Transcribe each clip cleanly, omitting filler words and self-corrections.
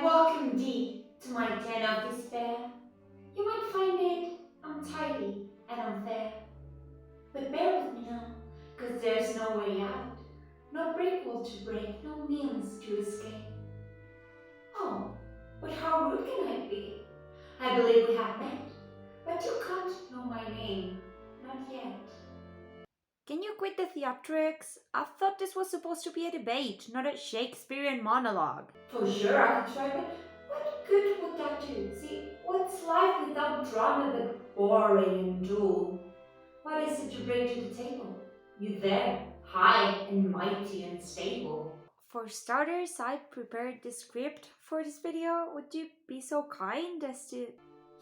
welcome deep to my den of despair. You might find it untidy and unfair. But bear with me now, cause there's no way out. No brick wall to break, no means to escape. Oh, but how rude can I be? I believe we have met, but you can't know my name, not yet. Can you quit the theatrics? I thought this was supposed to be a debate, not a Shakespearean monologue. For sure I could try, but what good would that do? See, what's life without drama but boring and dull? What is it you bring to the table? You there, high and mighty and stable. For starters, I prepared the script for this video. Would you be so kind as to...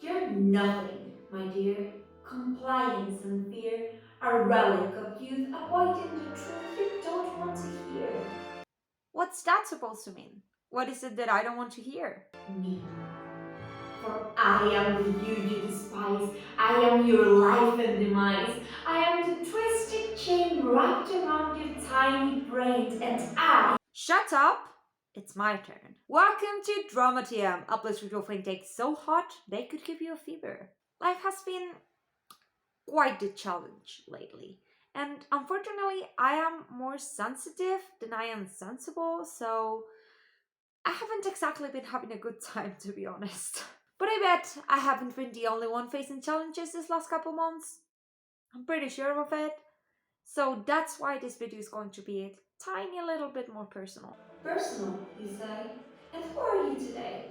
You're nothing, my dear. Compliance and fear, a relic of youth, avoiding the truth you don't want to hear. What's that supposed to mean? What is it that I don't want to hear? Me. For I am the you you despise. I am your life and demise. I am the twisted chain wrapped around your tiny brain, and I. Shut up! It's my turn. Welcome to Dramatium, a place where your friend takes so hot they could give you a fever. Life has been quite the challenge lately. And unfortunately, I am more sensitive than I am sensible, so I haven't exactly been having a good time, to be honest. But I bet I haven't been the only one facing challenges this last couple months. I'm pretty sure of it. So that's why this video is going to be a tiny little bit more personal. Personal, you say? And who are you today?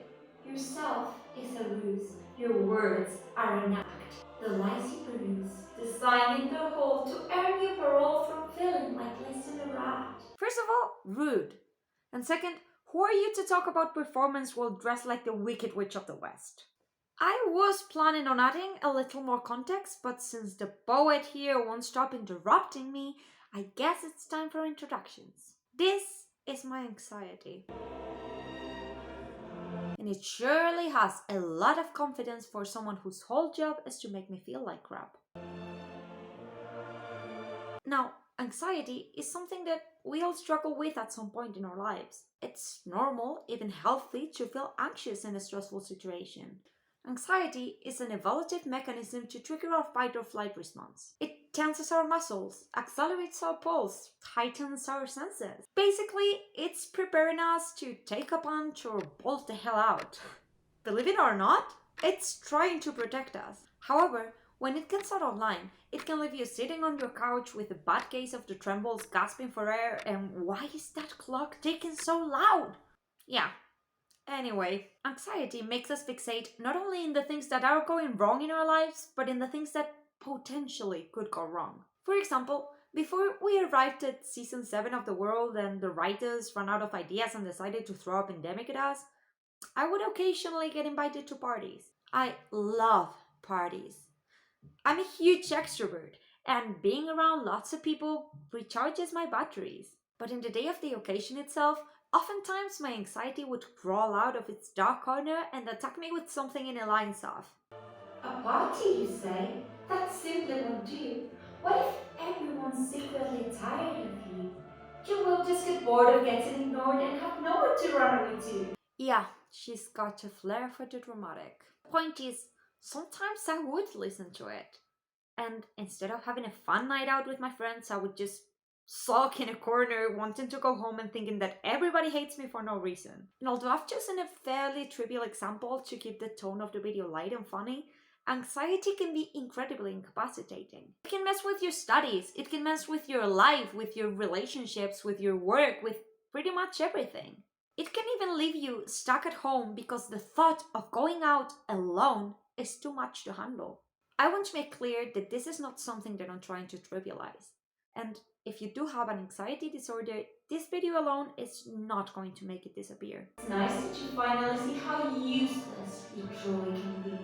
Yourself is a ruse. Your words are an act. The lies you produce, the sign in the hole to earn you parole from feeling like less than a rat. First of all, rude. And second, who are you to talk about performance while dressed like the Wicked Witch of the West? I was planning on adding a little more context, but since the poet here won't stop interrupting me, I guess it's time for introductions. This is my anxiety. And it surely has a lot of confidence for someone whose whole job is to make me feel like crap. Now, anxiety is something that we all struggle with at some point in our lives. It's normal, even healthy, to feel anxious in a stressful situation. Anxiety is an evolutive mechanism to trigger our fight or flight response. It tenses our muscles, accelerates our pulse, heightens our senses. Basically, it's preparing us to take a punch or bolt the hell out. Believe it or not, it's trying to protect us. However, when it gets out of line, it can leave you sitting on your couch with a bad case of the trembles, gasping for air, and why is that clock ticking so loud? Yeah. Anyway, anxiety makes us fixate not only in the things that are going wrong in our lives, but in the things that potentially could go wrong. For example, before we arrived at season 7 of The World and the writers ran out of ideas and decided to throw a pandemic at us, I would occasionally get invited to parties. I love parties. I'm a huge extrovert, and being around lots of people recharges my batteries. But in the day of the occasion itself, oftentimes my anxiety would crawl out of its dark corner and attack me with something in the lines of, A party, you say? That simply won't do. What if everyone's secretly tired of you? You will just get bored of getting ignored and have nowhere to run away to. yeah, she's got a flair for the dramatic. Point is, sometimes I would listen to it. And instead of having a fun night out with my friends, I would just sulk in a corner, wanting to go home and thinking that everybody hates me for no reason. And although I've chosen a fairly trivial example to keep the tone of the video light and funny, anxiety can be incredibly incapacitating. It can mess with your studies, it can mess with your life, with your relationships, with your work, with pretty much everything. It can even leave you stuck at home because the thought of going out alone is too much to handle. I want to make clear that this is not something that I'm trying to trivialize. And if you do have an anxiety disorder, this video alone is not going to make it disappear. It's nice that you finally see how useless you truly can be.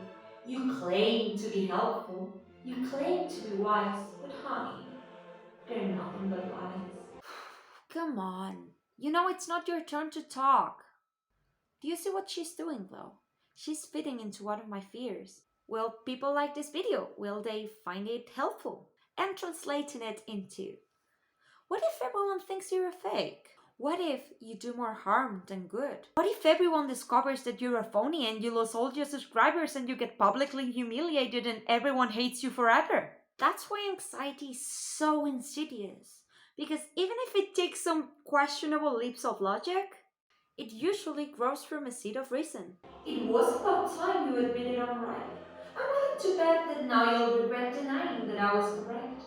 You claim to be helpful, you claim to be wise, but honey, they're nothing but lies. Come on. You know it's not your turn to talk. Do you see what she's doing though? She's fitting into one of my fears. Will people like this video? Will they find it helpful? And translating it into, what if everyone thinks you're a fake? What if you do more harm than good? What if everyone discovers that you're a phony and you lose all your subscribers and you get publicly humiliated and everyone hates you forever? That's why anxiety is so insidious. Because even if it takes some questionable leaps of logic, it usually grows from a seed of reason. It was about time you admitted I'm right. I'm willing to bet that now you'll regret denying that I was correct.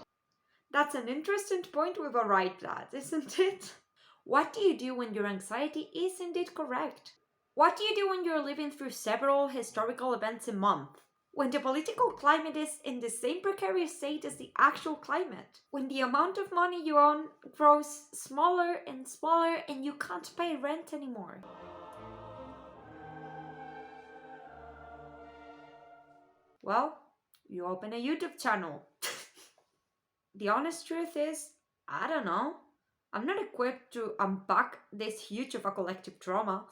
That's an interesting point with a right that, isn't it? What do you do when your anxiety is indeed correct? What do you do when you're living through several historical events a month? When the political climate is in the same precarious state as the actual climate? When the amount of money you own grows smaller and smaller and you can't pay rent anymore? Well, you open a YouTube channel. The honest truth is, I don't know. I'm not equipped to unpack this huge of a collective trauma.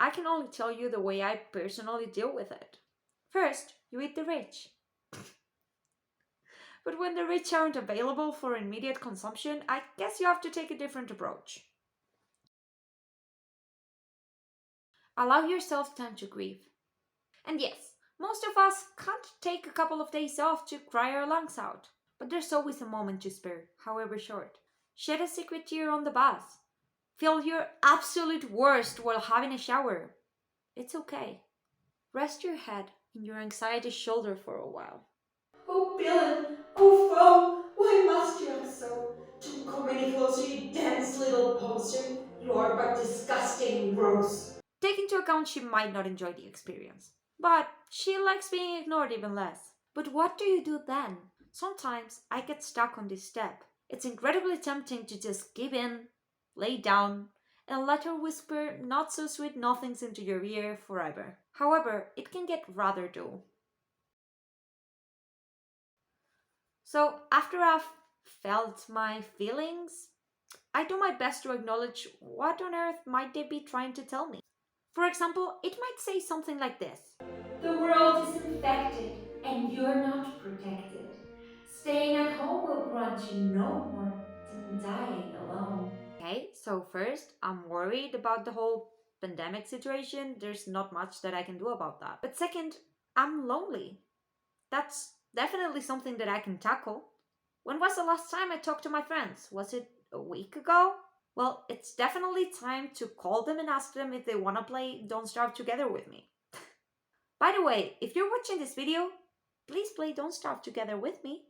I can only tell you the way I personally deal with it. First, you eat the rich. But when the rich aren't available for immediate consumption, I guess you have to take a different approach. Allow yourself time to grieve. And yes, most of us can't take a couple of days off to cry our lungs out. But there's always a moment to spare, however short. Shed a secret tear on the bus. Feel your absolute worst while having a shower. It's okay. Rest your head in your anxiety's shoulder for a while. Oh, villain! Oh, foe! Why must you act so? Don't come any closer, you dense little poser. You are but disgusting and gross. Take into account she might not enjoy the experience, but she likes being ignored even less. But what do you do then? Sometimes I get stuck on this step. It's incredibly tempting to just give in, lay down, and let her whisper not so sweet nothings into your ear forever. However, it can get rather dull. So, after I've felt my feelings, I do my best to acknowledge what on earth might they be trying to tell me. For example, it might say something like this. The world is infected, and you're not protected. Staying at home will grant you no more than dying alone. Okay, so first, I'm worried about the whole pandemic situation. There's not much that I can do about that. But second, I'm lonely. That's definitely something that I can tackle. When was the last time I talked to my friends? Was it a week ago? Well, it's definitely time to call them and ask them if they want to play Don't Starve Together with me. By the way, if you're watching this video, please play Don't Starve Together with me.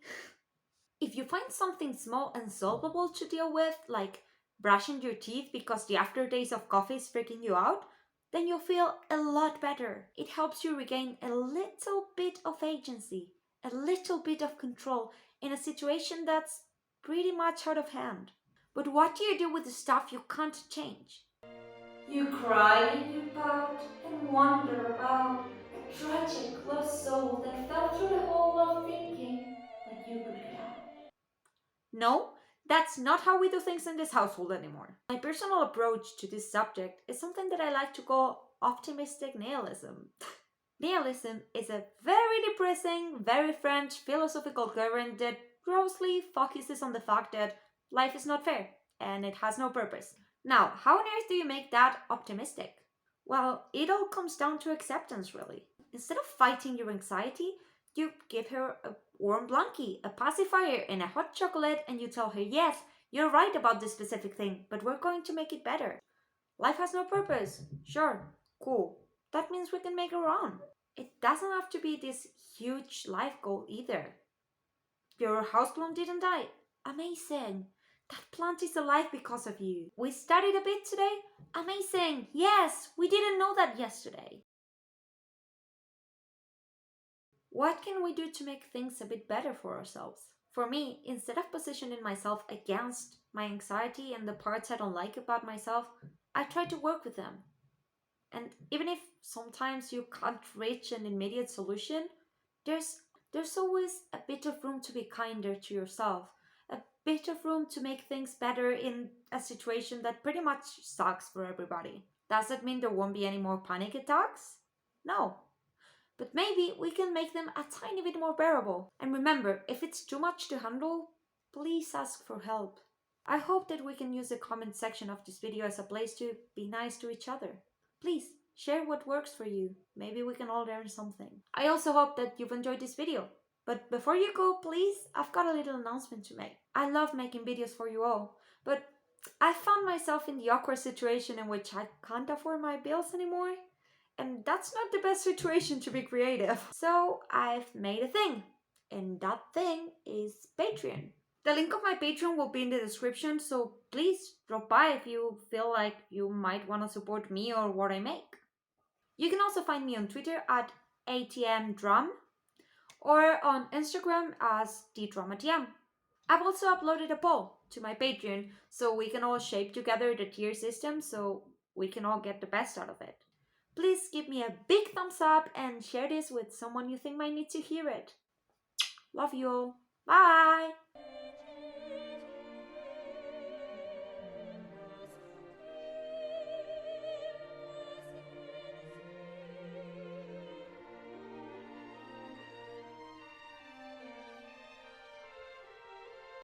If you find something small and solvable to deal with, like brushing your teeth because the aftertaste of coffee is freaking you out, then you'll feel a lot better. It helps you regain a little bit of agency, a little bit of control in a situation that's pretty much out of hand. But what do you do with the stuff you can't change? You cry and you pout and wonder about a tragic lost soul that fell through the hole of thinking that you could get out. No, that's not how we do things in this household anymore. My personal approach to this subject is something that I like to call optimistic nihilism. Nihilism is a very depressing, very French philosophical current that grossly focuses on the fact that life is not fair and it has no purpose. Now, how on earth do you make that optimistic? Well, it all comes down to acceptance, really. Instead of fighting your anxiety, you give her a warm blankie, a pacifier, and a hot chocolate, and you tell her, yes, you're right about this specific thing, but we're going to make it better. Life has no purpose. Sure, cool. That means we can make it on. It doesn't have to be this huge life goal either. Your houseplant didn't die. Amazing. That plant is alive because of you. We studied a bit today. Amazing. Yes, we didn't know that yesterday. What can we do to make things a bit better for ourselves? For me, instead of positioning myself against my anxiety and the parts I don't like about myself, I try to work with them. And even if sometimes you can't reach an immediate solution, there's always a bit of room to be kinder to yourself, a bit of room to make things better in a situation that pretty much sucks for everybody. Does that mean there won't be any more panic attacks? No. But maybe we can make them a tiny bit more bearable. And remember, if it's too much to handle, please ask for help. I hope that we can use the comment section of this video as a place to be nice to each other. Please share what works for you. Maybe we can all learn something. I also hope that you've enjoyed this video. But before you go, please, I've got a little announcement to make. I love making videos for you all, but I found myself in the awkward situation in which I can't afford my bills anymore. And that's not the best situation to be creative. So I've made a thing. And that thing is Patreon. The link of my Patreon will be in the description, so please drop by if you feel like you might want to support me or what I make. You can also find me on Twitter at ATMDrum or on Instagram as TheDrumATM. I've also uploaded a poll to my Patreon so we can all shape together the tier system so we can all get the best out of it. Please give me a big thumbs up and share this with someone you think might need to hear it. Love you all. Bye!